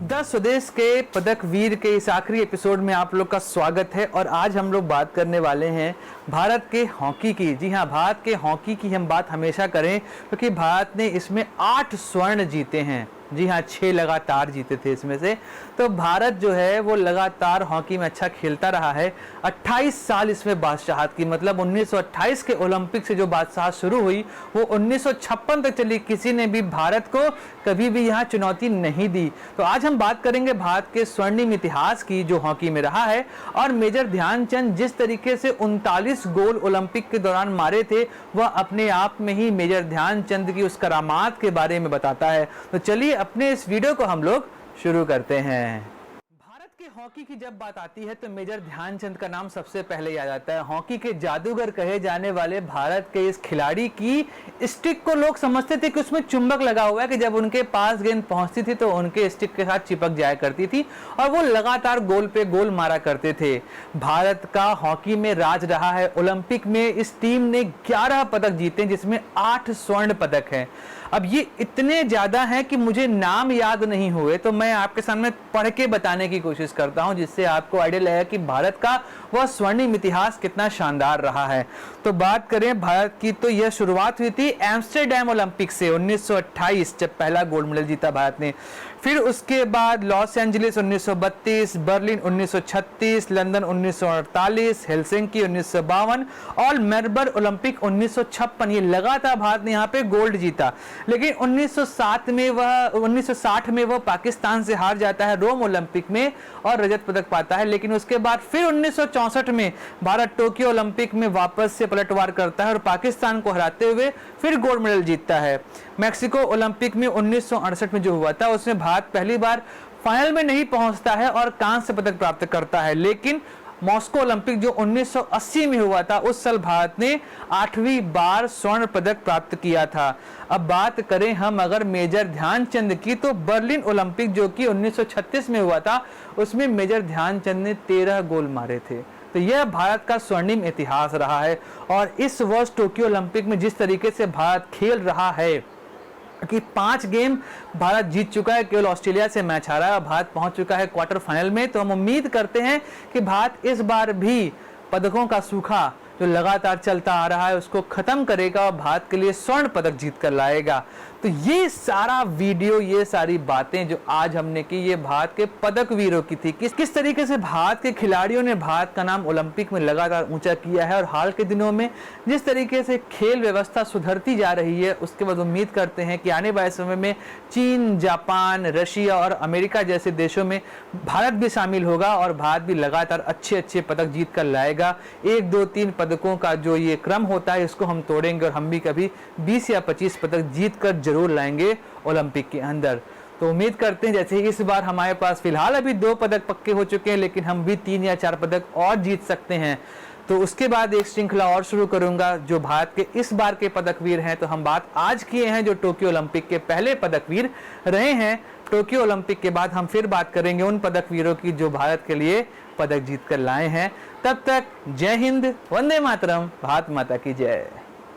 The स्वदेश के पदक वीर के इस आखिरी एपिसोड में आप लोग का स्वागत है। और आज हम लोग बात करने वाले हैं भारत के हॉकी की। जी हाँ, भारत के हॉकी की हम बात हमेशा करें क्योंकि भारत ने इसमें 8 स्वर्ण जीते हैं। जी हाँ, 6 लगातार जीते थे इसमें से। तो भारत जो है वो लगातार हॉकी में अच्छा खेलता रहा है। 28 साल इसमें बादशाहत की, मतलब 1928 के ओलंपिक से जो बादशाहत शुरू हुई वो 1956 तक चली। किसी ने भी भारत को कभी भी यहाँ चुनौती नहीं दी। तो आज हम बात करेंगे भारत के स्वर्णिम इतिहास की जो हॉकी में रहा है, और मेजर ध्यानचंद जिस तरीके से 39 गोल ओलंपिक के दौरान मारे थे वह अपने आप में ही मेजर ध्यानचंद की उस करामात के बारे में बताता है। तो चलिए अपने इस वीडियो को हम लोग शुरू करते हैं। भारत के हॉकी की जब बात आती है तो मेजर ध्यानचंद का नाम सबसे पहले याद आता है। हॉकी के जादूगर कहे जाने वाले भारत के इस खिलाड़ी की स्टिक को लोग समझते थे कि उसमें चुंबक लगा हुआ है कि जब उनके पास गेंद पहुंचती थी तो उनके स्टिक के साथ चिपक जाया करती थी और वो लगातार गोल पे गोल मारा करते थे। भारत का हॉकी में राज रहा है। ओलंपिक में इस टीम ने 11 पदक जीते जिसमें 8 स्वर्ण पदक हैं। अब ये इतने ज्यादा हैं कि मुझे नाम याद नहीं हुए, तो मैं आपके सामने पढ़ के बताने की कोशिश करता हूं जिससे आपको आइडिया लगेगा कि भारत का वह स्वर्णिम इतिहास कितना शानदार रहा है। तो बात करें भारत की तो यह शुरुआत हुई थी एम्स्टरडैम ओलंपिक से 1928, जब पहला गोल्ड मेडल जीता भारत ने। फिर उसके बाद Los Angeles 1932, Berlin 1936, London 1948, Helsinki 1952 और मेलबर्न ओलंपिक 1956। ये लगातार भारत ने यहाँ पे गोल्ड जीता। लेकिन 1960 में वह पाकिस्तान से हार जाता है रोम ओलंपिक में और रजत पदक पाता है। लेकिन उसके बाद फिर 1964 में भारत टोक्यो ओलंपिक में वापस से पलटवार करता है और पाकिस्तान को हराते हुए फिर गोल्ड मेडल जीतता है। मैक्सिको ओलंपिक में 1968 में जो हुआ था उसमें भारत पहली बार फाइनल में नहीं पहुंचता है और कांस्य पदक प्राप्त करता है। लेकिन मॉस्को ओलंपिक जो 1980 में हुआ था उस साल भारत ने 8वीं बार स्वर्ण पदक प्राप्त किया था। अब बात करें हम अगर मेजर ध्यानचंद की तो बर्लिन ओलंपिक जो कि 1936 में हुआ था उसमें मेजर ध्यानचंद ने 13 गोल मारे थे। तो यह भारत का स्वर्णिम इतिहास रहा है। और इस वर्ष टोक्यो ओलंपिक में जिस तरीके से भारत खेल रहा है कि 5 गेम भारत जीत चुका है, केवल ऑस्ट्रेलिया से मैच हारा है, भारत पहुंच चुका है क्वार्टर फाइनल में। तो हम उम्मीद करते हैं कि भारत इस बार भी पदकों का सूखा जो लगातार चलता आ रहा है उसको खत्म करेगा और भारत के लिए स्वर्ण पदक जीत कर लाएगा। तो ये सारा वीडियो, ये सारी बातें जो आज हमने की, ये भारत के पदक वीरों की थी। किस तरीके से भारत के खिलाड़ियों ने भारत का नाम ओलंपिक में लगातार ऊंचा किया है। और हाल के दिनों में जिस तरीके से खेल व्यवस्था सुधरती जा रही है उसके बाद उम्मीद करते हैं कि आने वाले समय में चीन, जापान, रशिया और अमेरिका जैसे देशों में भारत भी शामिल होगा और भारत भी लगातार अच्छे पदक जीत कर लाएगा। 1, 2, 3 पदकों का जो ये क्रम होता है इसको हम तोड़ेंगे और हम भी कभी 20 या 25 पदक जीत कर जरूर लाएंगे ओलंपिक के अंदर। तो उम्मीद करते हैं जैसे इस बार हमारे पास फिलहाल अभी 2 पदक पक्के हो चुके हैं, लेकिन हम भी 3 या 4 पदक और जीत सकते हैं। तो उसके बाद एक श्रृंखला और शुरू करूंगा जो भारत के इस बार के पदक वीर हैं। तो हम बात आज किए हैं जो टोक्यो ओलंपिक के पहले पदक वीर रहे हैं। टोक्यो ओलंपिक के बाद हम फिर बात करेंगे उन पदक वीरों की जो भारत के लिए पदक जीत कर लाए हैं। तब तक जय हिंद, वंदे मातरम, भारत माता की जय।